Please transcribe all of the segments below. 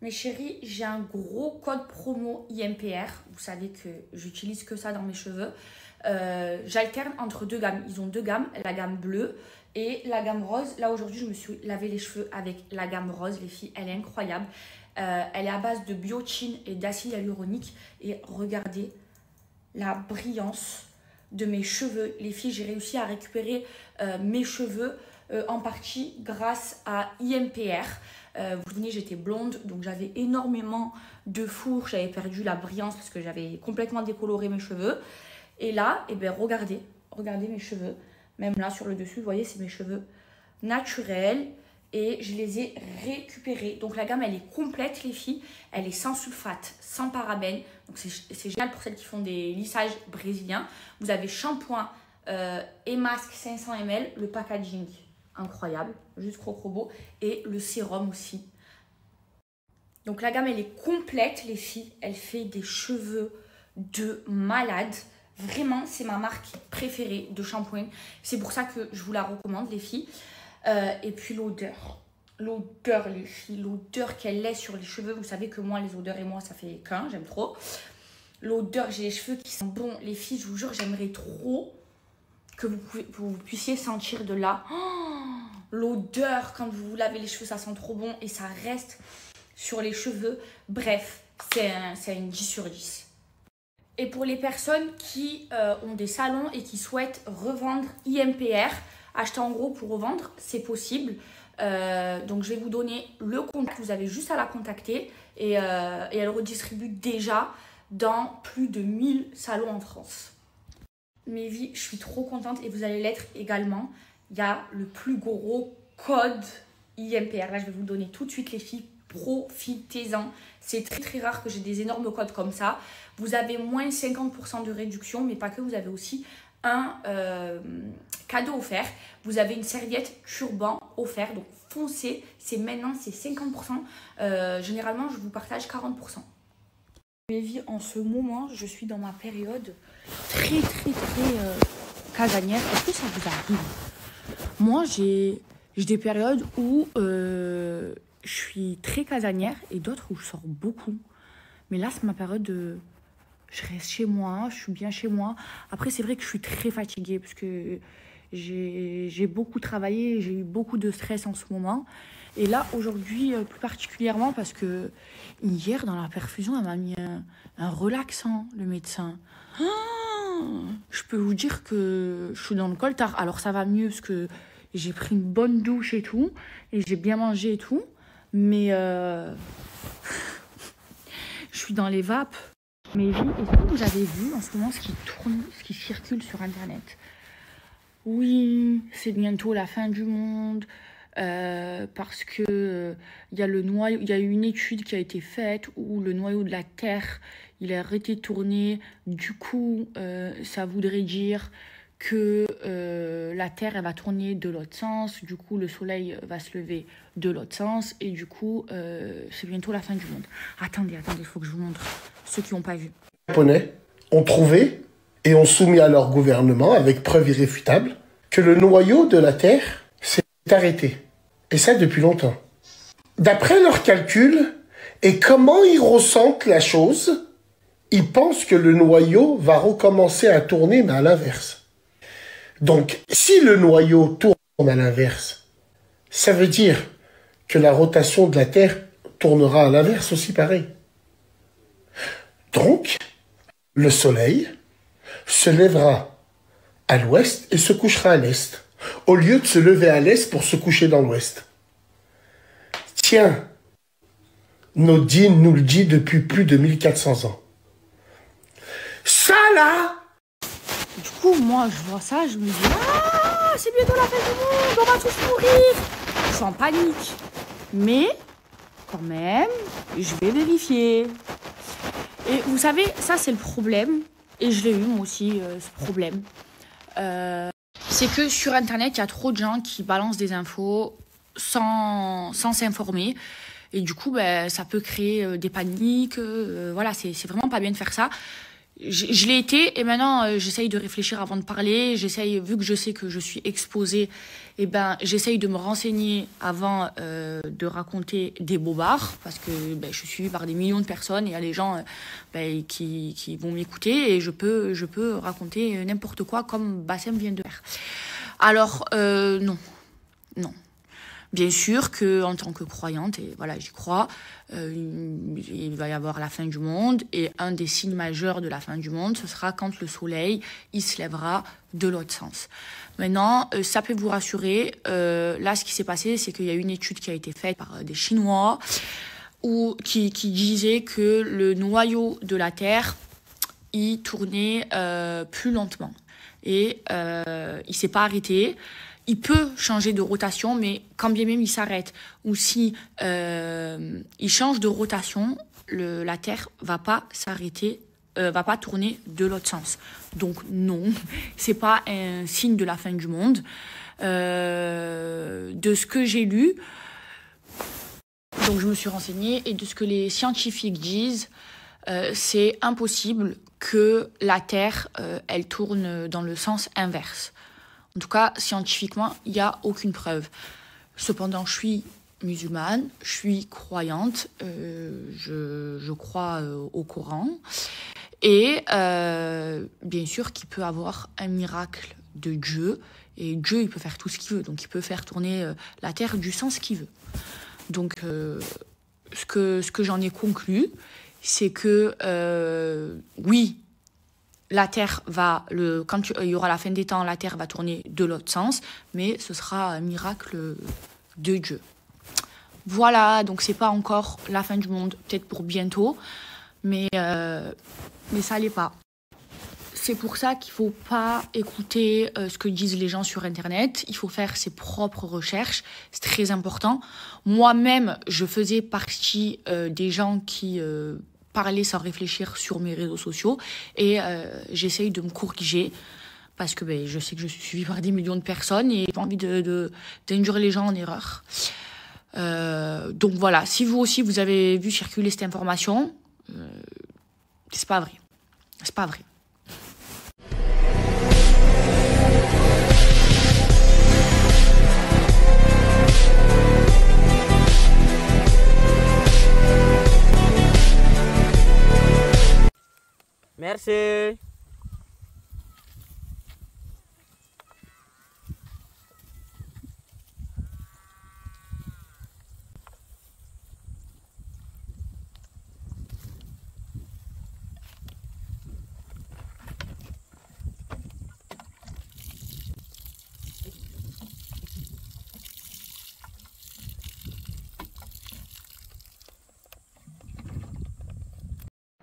Mes chéris, j'ai un gros code promo IMPR. Vous savez que j'utilise que ça dans mes cheveux. J'alterne entre deux gammes. Ils ont deux gammes, la gamme bleue et la gamme rose. Là, aujourd'hui, je me suis lavé les cheveux avec la gamme rose. Les filles, elle est incroyable. Elle est à base de biotine et d'acide hyaluronique. Et regardez la brillance de mes cheveux. Les filles, j'ai réussi à récupérer mes cheveux en partie grâce à IMPR. Vous vous souvenez, j'étais blonde, donc j'avais énormément de fourches, j'avais perdu la brillance parce que j'avais complètement décoloré mes cheveux. Et là, eh bien, regardez mes cheveux. Même là, sur le dessus, vous voyez, c'est mes cheveux naturels et je les ai récupérés. Donc la gamme, elle est complète, les filles. Elle est sans sulfate, sans parabènes. Donc c'est génial pour celles qui font des lissages brésiliens. Vous avez shampoing et masque 500 ml, le packaging incroyable, juste croc-robot, et le sérum aussi. Donc la gamme, elle est complète, les filles. Elle fait des cheveux de malade. Vraiment, c'est ma marque préférée de shampoing. C'est pour ça que je vous la recommande, les filles. Et puis l'odeur. L'odeur, les filles. L'odeur qu'elle laisse sur les cheveux. Vous savez que moi, les odeurs et moi, ça fait qu'un. J'aime trop. L'odeur, j'ai les cheveux qui sont bons. Les filles, je vous jure, j'aimerais trop que vous puissiez sentir de là. Oh, l'odeur, quand vous vous lavez les cheveux, ça sent trop bon. Et ça reste sur les cheveux. Bref, c'est une 10 sur 10. Et pour les personnes qui ont des salons et qui souhaitent revendre IMPR, acheter en gros pour revendre, c'est possible. Donc je vais vous donner le compte, vous avez juste à la contacter et elle redistribue déjà dans plus de 1000 salons en France. Mes vies, je suis trop contente et vous allez l'être également. Il y a le plus gros code IMPR. Là, je vais vous le donner tout de suite, les filles. Profitez-en. C'est très très rare que j'ai des énormes codes comme ça. Vous avez moins 50% de réduction, mais pas que. Vous avez aussi un cadeau offert. Vous avez une serviette turban offert. Donc foncez. C'est maintenant, c'est 50%. Généralement, je vous partage 40%. Mes vies, en ce moment, je suis dans ma période très casanière. Est-ce que ça vous arrive? Moi, j'ai des périodes où je suis très casanière et d'autres où je sors beaucoup. Mais là, c'est ma période de... Je reste chez moi, je suis bien chez moi. Après, c'est vrai que je suis très fatiguée parce que j'ai beaucoup travaillé, j'ai eu beaucoup de stress en ce moment. Et là, aujourd'hui, plus particulièrement parce que hier, dans la perfusion, elle m'a mis un relaxant, le médecin. Ah, je peux vous dire que je suis dans le coltard. Alors, ça va mieux parce que j'ai pris une bonne douche et tout. Et j'ai bien mangé et tout. Mais je suis dans les vapes. Mais oui, est-ce que vous avez vu en ce moment ce qui tourne, ce qui circule sur Internet? Oui, c'est bientôt la fin du monde. Parce que il y a le noyau, il y a eu une étude qui a été faite où le noyau de la Terre il a arrêté de tourner. Du coup, ça voudrait dire que la Terre elle va tourner de l'autre sens. Du coup, le Soleil va se lever de l'autre sens et du coup, c'est bientôt la fin du monde. Attendez, il faut que je vous montre ceux qui n'ont pas vu. Les Japonais ont trouvé et ont soumis à leur gouvernement, avec preuve irréfutable, que le noyau de la Terre s'est arrêté. Et ça depuis longtemps. D'après leurs calculs et comment ils ressentent la chose, ils pensent que le noyau va recommencer à tourner, mais à l'inverse. Donc, si le noyau tourne à l'inverse, ça veut dire que la rotation de la Terre tournera à l'inverse aussi pareil. Donc, le Soleil se lèvera à l'ouest et se couchera à l'est, au lieu de se lever à l'est pour se coucher dans l'ouest. Tiens, Nodine nous le dit depuis plus de 1400 ans. Ça là! Du coup, moi, je vois ça, je me dis « Ah, c'est bientôt la fin du monde, on va tous mourir !» Je suis en panique. Mais, quand même, je vais vérifier. Et vous savez, ça, c'est le problème. Et je l'ai eu, moi aussi, ce problème. C'est que sur Internet, il y a trop de gens qui balancent des infos sans s'informer. Et du coup, ben, ça peut créer des paniques. Voilà, c'est vraiment pas bien de faire ça. je l'ai été et maintenant j'essaye de réfléchir avant de parler. J'essaye, vu que je sais que je suis exposée, eh ben, j'essaye de me renseigner avant de raconter des bobards parce que ben, je suis suivie par des millions de personnes et il y a des gens ben, qui vont m'écouter et je peux raconter n'importe quoi comme Bassem vient de faire. Alors, non. Bien sûr que en tant que croyante, et voilà, j'y crois, il va y avoir la fin du monde et un des signes majeurs de la fin du monde, ce sera quand le soleil il se lèvera de l'autre sens. Maintenant, ça peut vous rassurer. Là, ce qui s'est passé, c'est qu'il y a une étude qui a été faite par des Chinois qui disait que le noyau de la Terre il tournait plus lentement et il s'est pas arrêté. Il peut changer de rotation, mais quand bien même il s'arrête ou si il change de rotation, la Terre va pas s'arrêter, va pas tourner de l'autre sens. Donc non, c'est pas un signe de la fin du monde. De ce que j'ai lu, donc je me suis renseignée et de ce que les scientifiques disent, c'est impossible que la Terre elle tourne dans le sens inverse. En tout cas, scientifiquement, il n'y a aucune preuve. Cependant, je suis musulmane, je suis croyante, je crois au Coran. Et bien sûr qu'il peut avoir un miracle de Dieu. Et Dieu, il peut faire tout ce qu'il veut. Donc, il peut faire tourner la Terre du sens qu'il veut. Donc, ce que j'en ai conclu, c'est que oui, la Terre va, quand il y aura la fin des temps, la Terre va tourner de l'autre sens, mais ce sera un miracle de Dieu. Voilà, donc c'est pas encore la fin du monde, peut-être pour bientôt, mais ça l'est pas. C'est pour ça qu'il faut pas écouter ce que disent les gens sur Internet. Il faut faire ses propres recherches, c'est très important. Moi-même, je faisais partie des gens qui parler sans réfléchir sur mes réseaux sociaux et j'essaye de me corriger parce que ben, je sais que je suis suivie par des millions de personnes et j'ai pas envie d'induire les gens en erreur. Donc voilà, si vous aussi vous avez vu circuler cette information, c'est pas vrai. C'est pas vrai. Merci.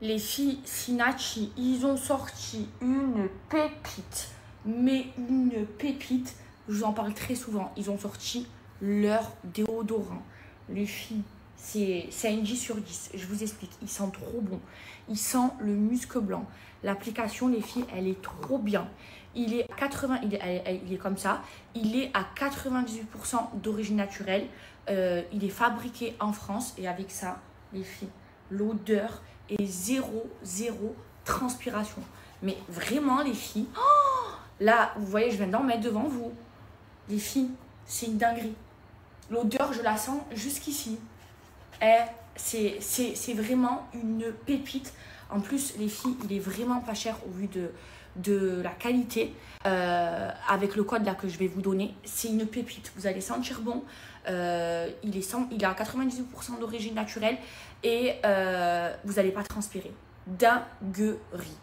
Les filles Sinachi, ils ont sorti une pépite. Mais une pépite, je vous en parle très souvent. Ils ont sorti leur déodorant. Les filles, c'est un 10 sur 10. Je vous explique, il sent trop bon. Il sent le musc blanc. L'application, les filles, elle est trop bien. Il est à 80, il est comme ça. Il est à 98% d'origine naturelle. Il est fabriqué en France. Et avec ça, les filles, l'odeur et zéro transpiration. Mais vraiment, les filles, oh, là, vous voyez, je viens d'en mettre devant vous. Les filles, c'est une dinguerie. L'odeur, je la sens jusqu'ici. C'est vraiment une pépite. En plus, les filles, il est vraiment pas cher au vu de la qualité. Avec le code là que je vais vous donner, c'est une pépite. Vous allez sentir bon. Il est à 98% d'origine naturelle et vous n'allez pas transpirer. Dinguerie.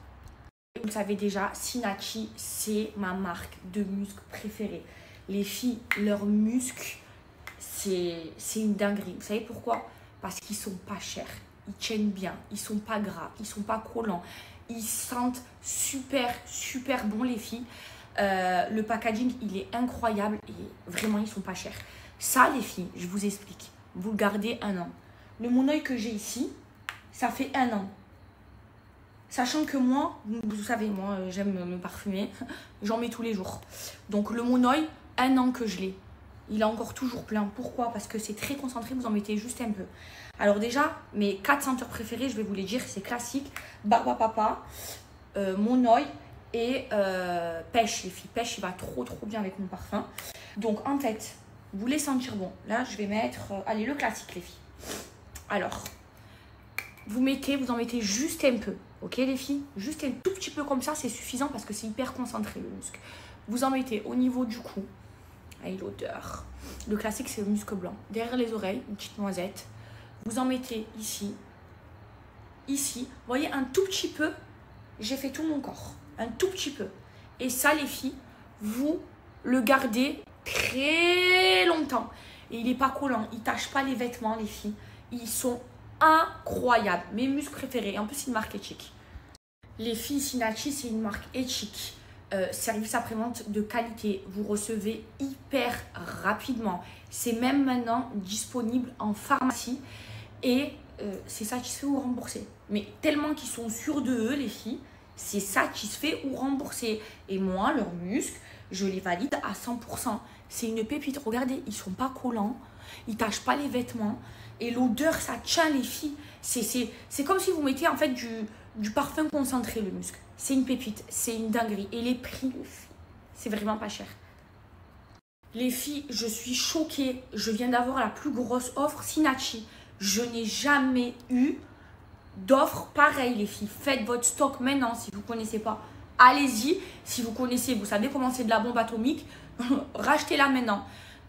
Vous le savez déjà, Sinachi, c'est ma marque de musc préférée. Les filles, leurs muscles, c'est une dinguerie. Vous savez pourquoi? Parce qu'ils sont pas chers. Ils tiennent bien. Ils sont pas gras. Ils sont pas collants. Ils sentent super bon, les filles. Le packaging, il est incroyable et vraiment, ils sont pas chers. Ça, les filles, je vous explique. Vous le gardez 1 an. Le Monoi que j'ai ici, ça fait 1 an. Sachant que moi, vous savez, moi, j'aime me parfumer. J'en mets tous les jours. Donc, le Monoi, 1 an que je l'ai. Il est encore toujours plein. Pourquoi? Parce que c'est très concentré, vous en mettez juste un peu. Alors déjà, mes 4 senteurs préférées, je vais vous les dire, c'est classique. Barba Papa, Monoï et Pêche, les filles. Pêche, il va trop bien avec mon parfum. Donc, en fait, vous voulez sentir bon. Là, je vais mettre... allez, le classique, les filles. Alors, vous en mettez juste un peu. Ok, les filles? Juste un tout petit peu comme ça, c'est suffisant parce que c'est hyper concentré, le musc. Vous en mettez au niveau du cou. Allez, l'odeur. Le classique, c'est le musc blanc. Derrière les oreilles, une petite noisette. Vous en mettez ici. Ici. Vous voyez, un tout petit peu. J'ai fait tout mon corps. Un tout petit peu. Et ça, les filles, vous le gardez très longtemps. Et il n'est pas collant. Il ne tâche pas les vêtements, les filles. Ils sont incroyables. Mes muscles préférés. En plus, c'est une marque éthique. Les filles, Sinachi, c'est une marque éthique. Service après-vente de qualité. Vous recevez hyper rapidement. C'est même maintenant disponible en pharmacie. Et c'est satisfait ou remboursé. Mais tellement qu'ils sont sûrs de eux, les filles, c'est satisfait ou remboursé. Et moi, leurs muscles, je les valide à 100%. C'est une pépite. Regardez, ils ne sont pas collants. Ils ne tâchent pas les vêtements. Et l'odeur, ça tient, les filles. C'est comme si vous mettiez en fait du parfum concentré, le muscle. C'est une pépite. C'est une dinguerie. Et les prix, les filles, c'est vraiment pas cher. Les filles, je suis choquée. Je viens d'avoir la plus grosse offre Sinachi. Je n'ai jamais eu d'offre pareille, les filles. Faites votre stock maintenant si vous ne connaissez pas. Allez-y. Si vous connaissez, vous savez comment c'est de la bombe atomique. Rachetez-la maintenant.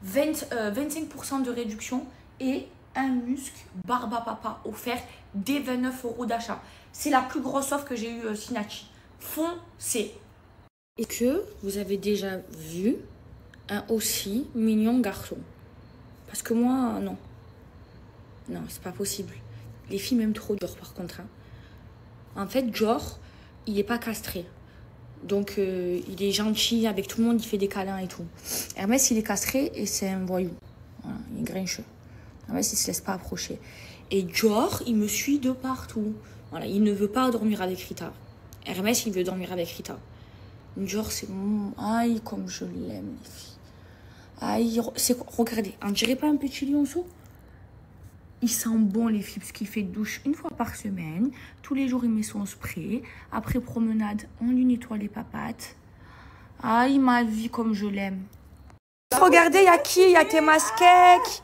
25% de réduction et un musc Barba Papa offert dès 29 € d'achat. C'est la plus grosse offre que j'ai eue Sinachi. Foncez. Et que vous avez déjà vu un aussi mignon garçon. Parce que moi, non. Non, c'est pas possible. Les filles m'aiment trop Dior par contre. Hein. En fait, Dior, il n'est pas castré. Donc, il est gentil avec tout le monde, il fait des câlins et tout. Hermès, il est castré et c'est un voyou. Voilà, il est grincheux. Hermès, il ne se laisse pas approcher. Et Dior, il me suit de partout. Voilà, il ne veut pas dormir avec Rita. Hermès, il veut dormir avec Rita. Dior, c'est... Aïe, comme je l'aime, les filles. Aïe, regardez, on dirait pas un petit lionceau? Il sent bon, les filles, parce qu'il fait douche une fois par semaine. Tous les jours, il met son spray. Après promenade, on lui nettoie les papates. Aïe, ma vie, comme je l'aime. Regardez, il y a qui? Il y a Thémas Cake.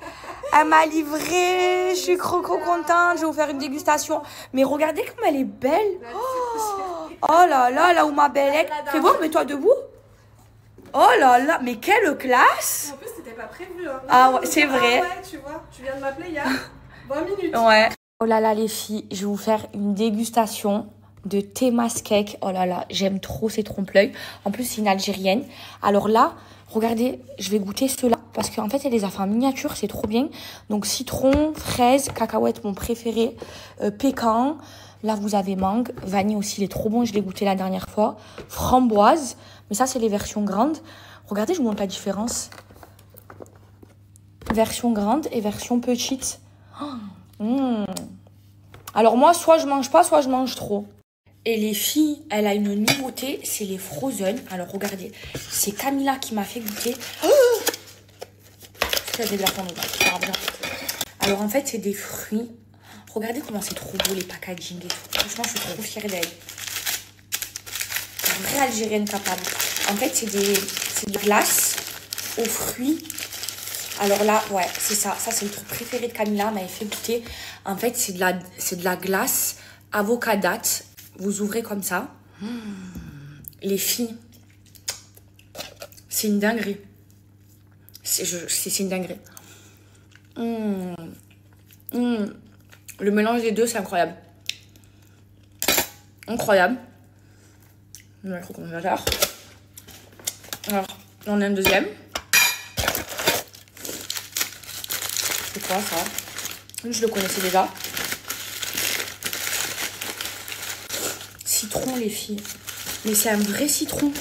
Elle m'a livré. Je suis trop contente. Je vais vous faire une dégustation. Mais regardez comme elle est belle. Oh là là, là où ma belle est. Fais voir, mets-toi debout. Oh là là, mais quelle classe! En plus, c'était pas prévu. Hein. Ah ouais, c'est vrai. Ah ouais, tu vois, tu viens de m'appeler il y a 20 minutes. Ouais. Oh là là, les filles, je vais vous faire une dégustation de Thémas Cake. Oh là là, j'aime trop ces trompe-l'œil. En plus, c'est une Algérienne. Alors là, regardez, je vais goûter ceux-là. Parce qu'en fait, elle les a fait en miniature, c'est trop bien. Donc, citron, fraise, cacahuète, mon préféré, pécan. Là, vous avez mangue. Vanille aussi, il est trop bon. Je l'ai goûté la dernière fois. Framboise. Mais ça, c'est les versions grandes. Regardez, je vous montre la différence. Version grande et version petite. Alors moi, soit je mange pas, soit je mange trop. Et les filles, elle a une nouveauté, c'est les Frozen. Alors regardez, c'est Camilla qui m'a fait goûter. Alors en fait, c'est des fruits. Regardez comment c'est trop beau les packaging et tout. Franchement, je suis trop fière d'elle. Une vraie Algérienne capable. En fait, c'est de la glace aux fruits. Alors là, ouais, c'est ça. Ça, c'est le truc préféré de Camilla. Elle m'avait fait goûter. En fait, c'est de la glace avocadate. Vous ouvrez comme ça. Les filles, c'est une dinguerie. C'est une dinguerie. Le mélange des deux, c'est incroyable. Incroyable. Je vais mettre au congélateur. Alors, on a un deuxième. C'est quoi ça? Je le connaissais déjà. Citron, les filles. Mais c'est un vrai citron.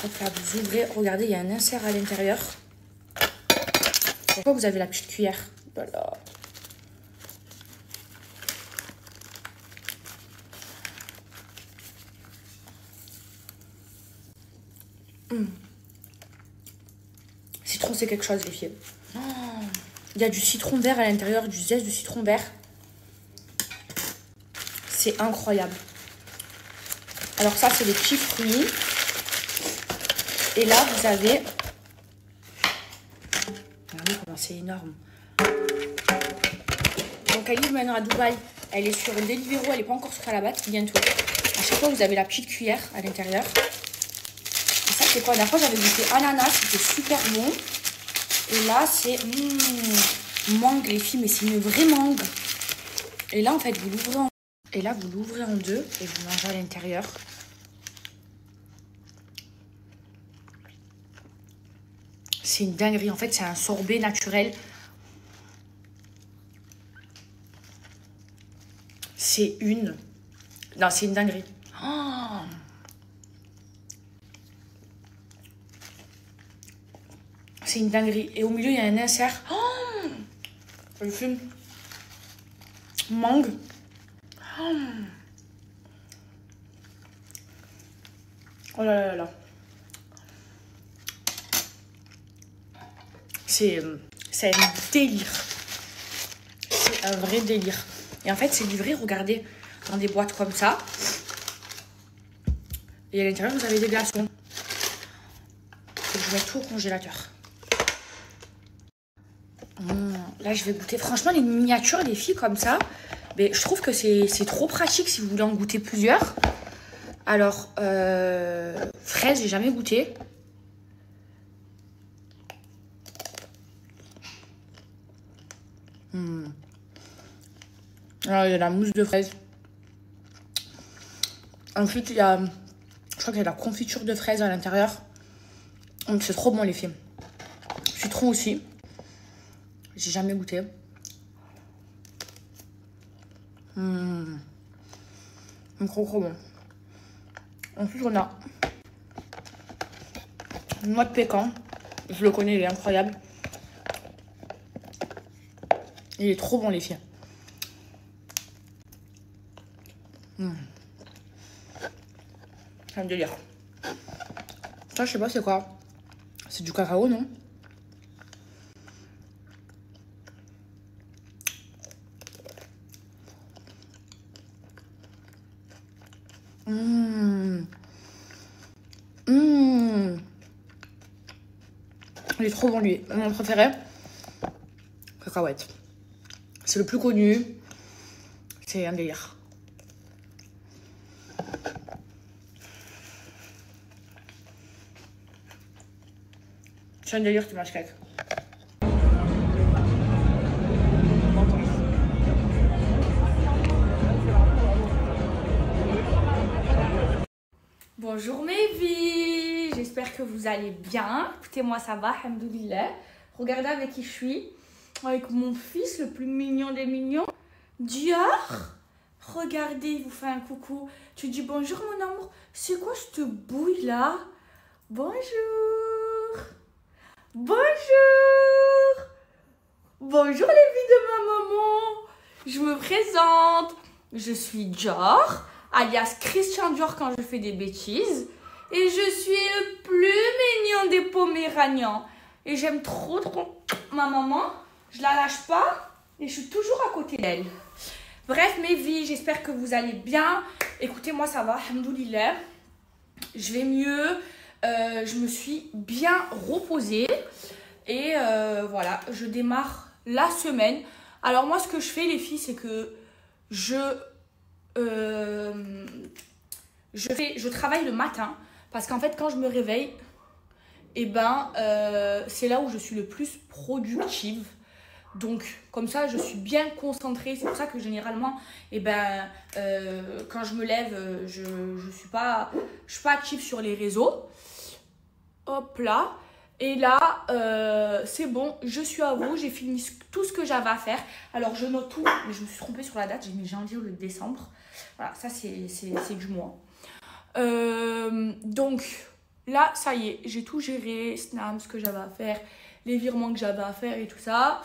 Hop là, vous ouvrez. Regardez, il y a un insert à l'intérieur. Pourquoi vous avez la petite cuillère? Voilà. Citron, c'est quelque chose, les filles. Il y a du citron vert à l'intérieur, du zeste de citron vert. C'est incroyable. Alors ça, c'est les petits fruits. Et là, vous avez... Regardez comment c'est énorme. Donc, elle livre maintenant à Dubaï. Elle est sur Deliveroo, elle n'est pas encore sur Talabat, bientôt. À chaque fois, vous avez la petite cuillère à l'intérieur. Et ça, c'est quoi? La dernière fois, j'avais goûté ananas, c'était super bon. Et là, c'est mangue, les filles, mais c'est une vraie mangue. Et là, en fait, vous l'ouvrez en... Et là, vous l'ouvrez en deux et vous mangez à l'intérieur. C'est une dinguerie. En fait, c'est un sorbet naturel. C'est une... Non, c'est une dinguerie. Oh, c'est une dinguerie. Et au milieu, il y a un insert. Oh, le film. Mangue. Oh. Oh là là là. C'est un délire. C'est un vrai délire. Et en fait, c'est livré, regardez, dans des boîtes comme ça. Et à l'intérieur, vous avez des glaçons. Et je vais mettre tout au congélateur. Là, je vais goûter. Franchement, les miniatures, les filles comme ça, mais je trouve que c'est trop pratique si vous voulez en goûter plusieurs. Alors, fraise, j'ai jamais goûté. Alors, il y a la mousse de fraise. Ensuite, il y a... Je crois qu'il y a de la confiture de fraise à l'intérieur. Donc, c'est trop bon, les filles. Citron aussi. J'ai jamais goûté. Trop bon. Ensuite, on a une noix de pécan. Je le connais, il est incroyable. Il est trop bon, les filles. C'est un délire. Ça, je sais pas c'est quoi. C'est du cacao, non? Il est trop bon, lui. Mon préféré, cacahuète. C'est le plus connu. C'est un délire. C'est un délire, tu manges cake. Bonjour mes vies, j'espère que vous allez bien. Écoutez, moi ça va, alhamdoulilah. Regardez avec qui je suis. Avec mon fils, le plus mignon des mignons. Dior. Regardez, il vous fait un coucou. Tu dis bonjour mon amour. C'est quoi cette bouille là? Bonjour. Bonjour. Bonjour les filles de ma maman. Je me présente. Je suis Dior, alias Christian Dior quand je fais des bêtises. Et je suis le plus mignon des Poméraniens. Et j'aime trop ma maman. Je la lâche pas et je suis toujours à côté d'elle. Bref, mes vies, j'espère que vous allez bien. Écoutez, moi ça va, alhamdoulilah. Je vais mieux. Je me suis bien reposée. Et voilà, je démarre la semaine. Alors moi, ce que je fais, les filles, c'est que je travaille le matin. Parce qu'en fait, quand je me réveille, eh ben, c'est là où je suis le plus productive. Donc, comme ça, je suis bien concentrée. C'est pour ça que généralement, eh ben, quand je me lève, je suis pas active sur les réseaux. Hop là. Et là, c'est bon, je suis à vous. J'ai fini tout ce que j'avais à faire. Alors, je note tout. Mais je me suis trompée sur la date. J'ai mis janvier ou le décembre. Voilà, ça, c'est du mois. Donc, là, ça y est. J'ai tout géré. Snap, ce que j'avais à faire. Les virements que j'avais à faire et tout ça.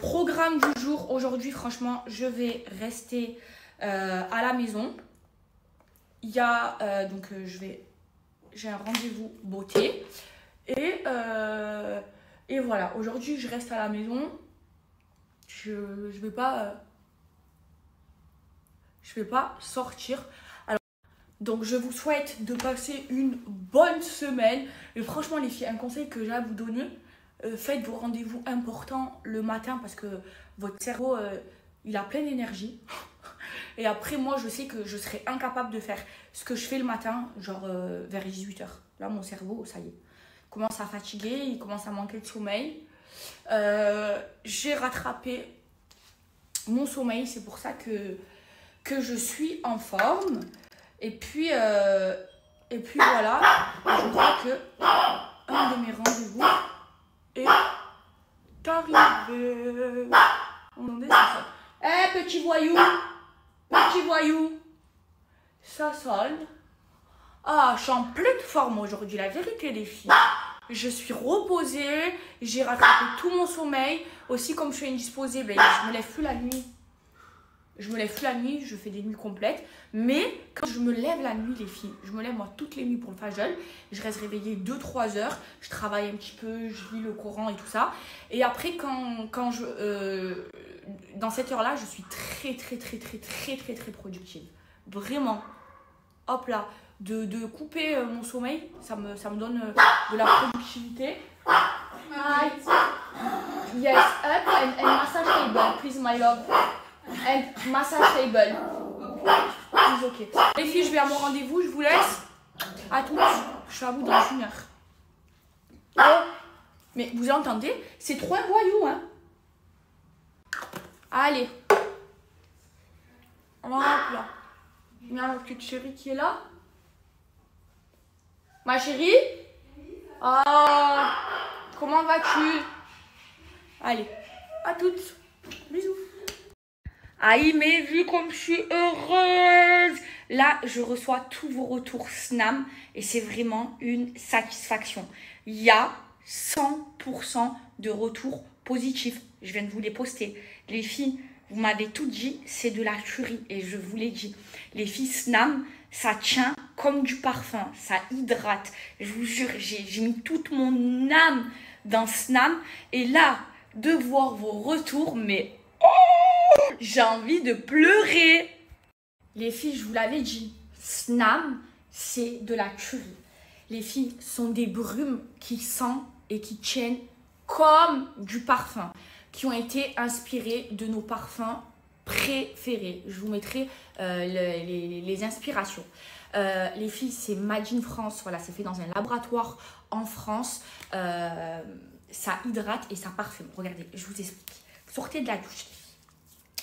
Programme du jour. Aujourd'hui, franchement, je vais rester à la maison. Il y a... j'ai un rendez-vous beauté. Et voilà. Aujourd'hui, je reste à la maison. Je vais pas sortir. Donc je vous souhaite de passer une bonne semaine. Et franchement les filles, un conseil que j'ai à vous donner, faites vos rendez-vous importants le matin parce que votre cerveau, il a plein d'énergie. Et après moi je sais que je serai incapable de faire ce que je fais le matin, genre vers 18 h. Là mon cerveau, ça y est, il commence à fatiguer, il commence à manquer de sommeil. J'ai rattrapé mon sommeil, c'est pour ça que je suis en forme. Et puis voilà, je crois que un de mes rendez-vous est arrivé. On est ça. Eh petit voyou, ça sonne. Ah, je suis en pleine forme aujourd'hui, la vérité les filles. Je suis reposée, j'ai rattrapé tout mon sommeil. Aussi comme je suis indisposée, ben, je me lève plus la nuit. Je fais des nuits complètes. Mais quand je me lève la nuit, les filles, je me lève moi toutes les nuits pour le fajol. Je reste réveillée 2-3 heures. Je travaille un petit peu, je lis le Coran et tout ça. Et après, dans cette heure-là, je suis très productive. Vraiment. Hop là. De couper mon sommeil, ça me donne de la productivité. Hi. Yes, up and massage table, please my love. And massage table. Please, ok. Les filles, je vais à mon rendez-vous, je vous laisse. À toutes. Je suis à vous dans 1 heure. Oh. Mais vous entendez, c'est trop un voyou, hein. Allez. Hop là. Il y a ma petite chérie qui est là. Ma chérie? Oh, comment vas-tu? Allez, à toutes. Bisous. Aïe, mais vu comme je suis heureuse. Là, je reçois tous vos retours Snam et c'est vraiment une satisfaction. Il y a 100% de retours positifs. Je viens de vous les poster. Les filles, vous m'avez tout dit, c'est de la tuerie et je vous l'ai dit. Les filles Snam, ça tient comme du parfum, ça hydrate. Je vous jure, j'ai mis toute mon âme dans Snam. Et là, de voir vos retours, mais oh, j'ai envie de pleurer. Les filles, je vous l'avais dit, Snam, c'est de la tuerie. Les filles sont des brumes qui sentent et qui tiennent comme du parfum, qui ont été inspirées de nos parfums préférés. Je vous mettrai les inspirations. Les filles, c'est Made in France. Voilà, c'est fait dans un laboratoire en France. Ça hydrate et ça parfume. Regardez, je vous explique. Sortez de la douche.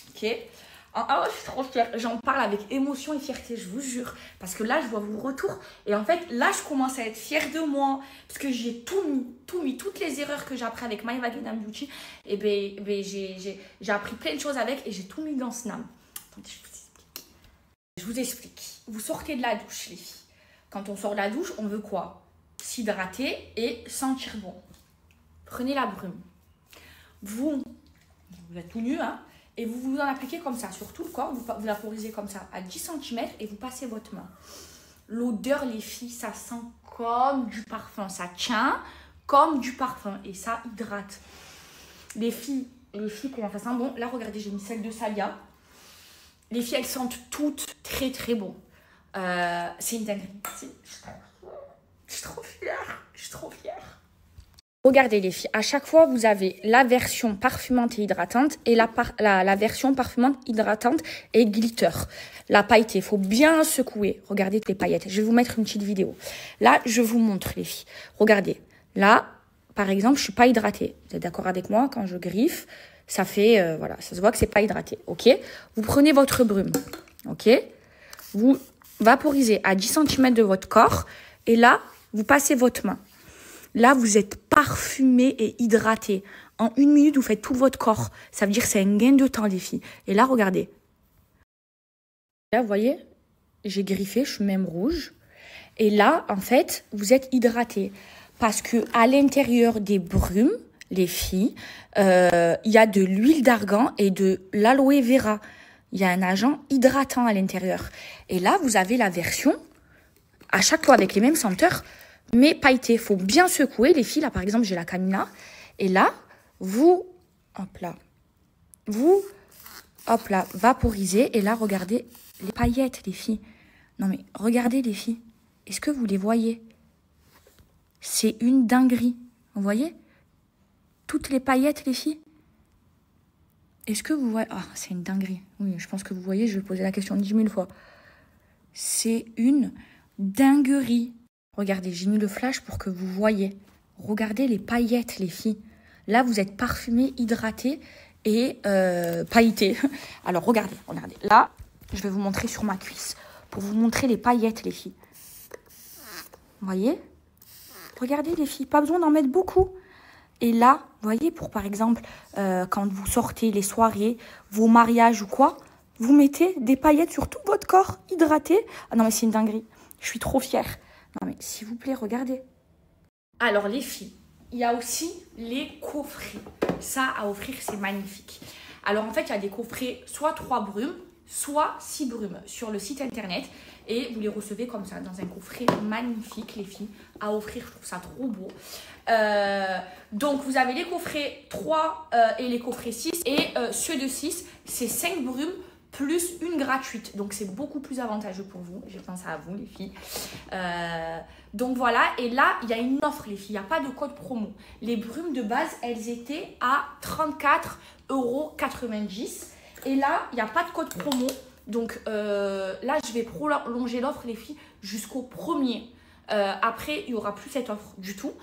Ok. Ah, je suis trop fière. J'en parle avec émotion et fierté, je vous jure. Parce que là, je vois vos retours. Et en fait, là, je commence à être fière de moi. Parce que j'ai tout mis. Toutes les erreurs que j'ai appris avec My Vagina Beauty. Et j'ai appris plein de choses avec. Et j'ai tout mis dans Snam. Attendez, je vous explique. Vous sortez de la douche, les filles. Quand on sort de la douche, on veut quoi? S'hydrater et sentir bon. Prenez la brume. Vous êtes tout nu, hein? Et vous vous en appliquez comme ça sur tout le corps, vous vaporisez comme ça à 10 cm et vous passez votre main. L'odeur, les filles, ça sent comme du parfum. Ça tient comme du parfum et ça hydrate. Les filles, comment ça sent bon? Là, regardez, j'ai mis celle de Salia. Les filles, elles sentent toutes très bon. C'est une dinguerie. Je suis trop fière. Regardez les filles, à chaque fois, vous avez la version parfumante et hydratante et la version parfumante, hydratante et glitter. La pailletée, il faut bien secouer. Regardez les paillettes. Je vais vous mettre une petite vidéo. Là, je vous montre les filles. Regardez. Là, par exemple, je suis pas hydratée. Vous êtes d'accord avec moi? Quand je griffe, ça fait, voilà, ça se voit que c'est pas hydraté. Ok? Vous prenez votre brume. Ok? Vous vaporisez à 10 cm de votre corps et là, vous passez votre main. Là, vous êtes parfumé et hydraté. En 1 minute, vous faites tout votre corps. Ça veut dire que c'est un gain de temps, les filles. Et là, regardez. Là, vous voyez, j'ai griffé, je suis même rouge. Et là, en fait, vous êtes hydraté. Parce que à l'intérieur des brumes, les filles, il y a de l'huile d'argan et de l'aloe vera. Il y a un agent hydratant à l'intérieur. Et là, vous avez la version, à chaque fois avec les mêmes senteurs, mais pailleté. Il faut bien secouer. Les filles, là, par exemple, j'ai la Camina. Et là, vous vaporisez. Et là, regardez les paillettes, les filles. Non mais regardez les filles. Est-ce que vous les voyez? C'est une dinguerie. Vous voyez? Toutes les paillettes, les filles. Est-ce que vous voyez? Ah, c'est une dinguerie. Oui, je pense que vous voyez, je vais poser la question 10 000 fois. C'est une dinguerie. Regardez, j'ai mis le flash pour que vous voyez. Regardez les paillettes, les filles. Là, vous êtes parfumées, hydratées et pailletées. Alors, regardez. Là, je vais vous montrer sur ma cuisse pour vous montrer les paillettes, les filles. Vous voyez? Regardez, les filles. Pas besoin d'en mettre beaucoup. Et là, vous voyez, pour par exemple, quand vous sortez les soirées, vos mariages ou quoi, vous mettez des paillettes sur tout votre corps, hydraté. Ah non, mais c'est une dinguerie. Je suis trop fière. Non, mais s'il vous plaît, regardez. Alors, les filles, il y a aussi les coffrets. Ça, à offrir, c'est magnifique. Alors, en fait, il y a des coffrets, soit 3 brumes, soit 6 brumes sur le site internet. Et vous les recevez comme ça, dans un coffret magnifique, les filles, à offrir. Je trouve ça trop beau. Donc, vous avez les coffrets 3 et les coffrets 6. Et ceux de 6, c'est 5 brumes plus une gratuite. Donc, c'est beaucoup plus avantageux pour vous. J'ai pensé à vous, les filles. Donc, voilà. Et là, il y a une offre, les filles. Il n'y a pas de code promo. Les brumes de base, elles étaient à 34,90 €. Et là, il n'y a pas de code promo. Donc, là, je vais prolonger l'offre, les filles, jusqu'au 1er. Après, il n'y aura plus cette offre du tout.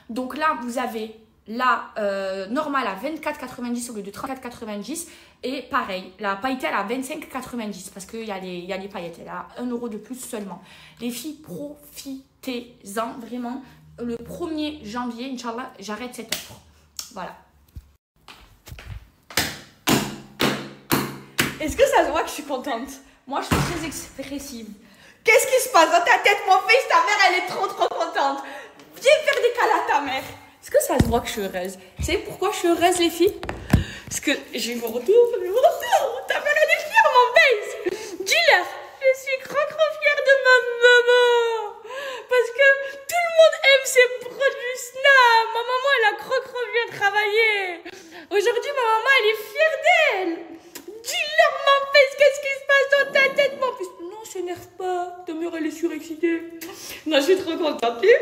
Donc là, vous avez la normale à 24,90 € au lieu de 34,90 €. Et pareil, la pailletée, elle a 25,90 € parce qu'il y a les paillettes. Elle a 1 € de plus seulement. Les filles, profitez-en vraiment. Le 1er janvier, Inch'Allah, j'arrête cette offre. Voilà. Est-ce que ça se voit que je suis contente? Moi, je suis très expressive. Qu'est-ce qui se passe dans ta tête, mon fils? Ta mère, elle est trop contente. Viens faire des câlins à ta mère. Est-ce que ça se voit que je suis heureuse? Vous savez pourquoi je suis heureuse, les filles? Parce que j'ai mon retour. Ta mère, elle est fière, mon base. Dis-leur, je suis trop fière de ma maman. Parce que tout le monde aime ses produits Snap. Ma maman, elle a trop bien travaillé. Aujourd'hui, ma maman, elle est fière d'elle. Dis-leur, mon fils, qu'est-ce qui se passe dans ta tête, mon fils? Non, s'énerve pas. Ta mère, elle est surexcitée. Non, je suis trop contente. Les filles.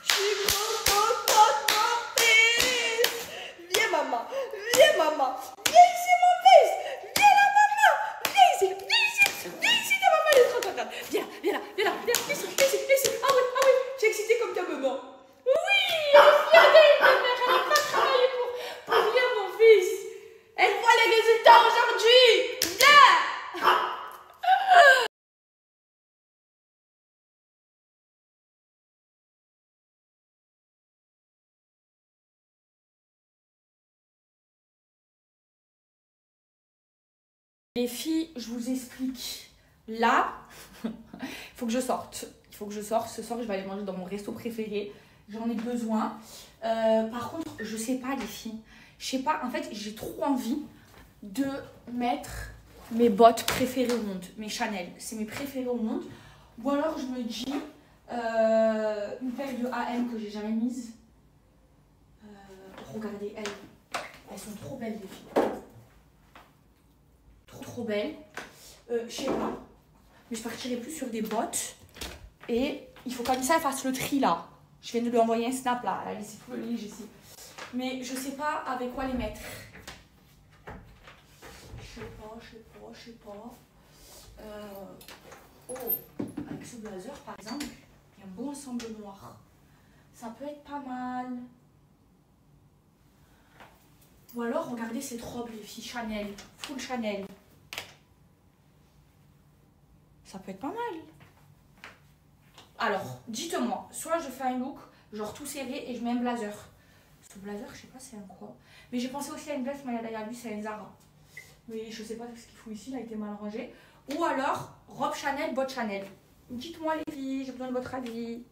Je suis trop contente, mon fils. Viens, maman. Viens, maman. Viens ici, mon fils. Viens là, maman. Viens ici. Viens ici. Viens ici, ta maman, elle est trop contente. Viens là. Viens ici. Ah oui. Tu es excitée comme ta maman. Oui, elle est fière d'elle, ta mère. Elle n'a pas travaillé pour rien, mon fils. Elle voit les résultats aujourd'hui. Viens. Les filles, je vous explique. Là, il faut que je sorte. Ce soir, je vais aller manger dans mon resto préféré. J'en ai besoin. Par contre, je sais pas, les filles. Je sais pas, en fait, j'ai trop envie de mettre mes bottes préférées au monde. Mes Chanel. C'est mes préférées au monde. Ou alors, je me dis une paire de AM que j'ai jamais mise. Regardez, elles sont trop belles, les filles. Trop belle. Je sais pas. Mais je partirai plus sur des bottes. Et il faut comme ça, elle fasse le tri là. Je viens de lui envoyer un snap là. Elle a laissé tout le linge ici. Mais je sais pas avec quoi les mettre. Je sais pas. Avec ce blazer par exemple, il y a un bon ensemble noir. Ça peut être pas mal. Ou alors, regardez cette robe, les filles, Chanel. Full Chanel. Ça peut être pas mal. Alors, dites-moi, soit je fais un look, genre tout serré et je mets un blazer. Ce blazer, je sais pas c'est un quoi. Mais j'ai pensé aussi à une veste, mais derrière lui, c'est un Zara. Mais je sais pas ce qu'il faut ici, il a été mal rangé. Ou alors, robe Chanel, botte Chanel. Dites-moi les filles, j'ai besoin de votre avis.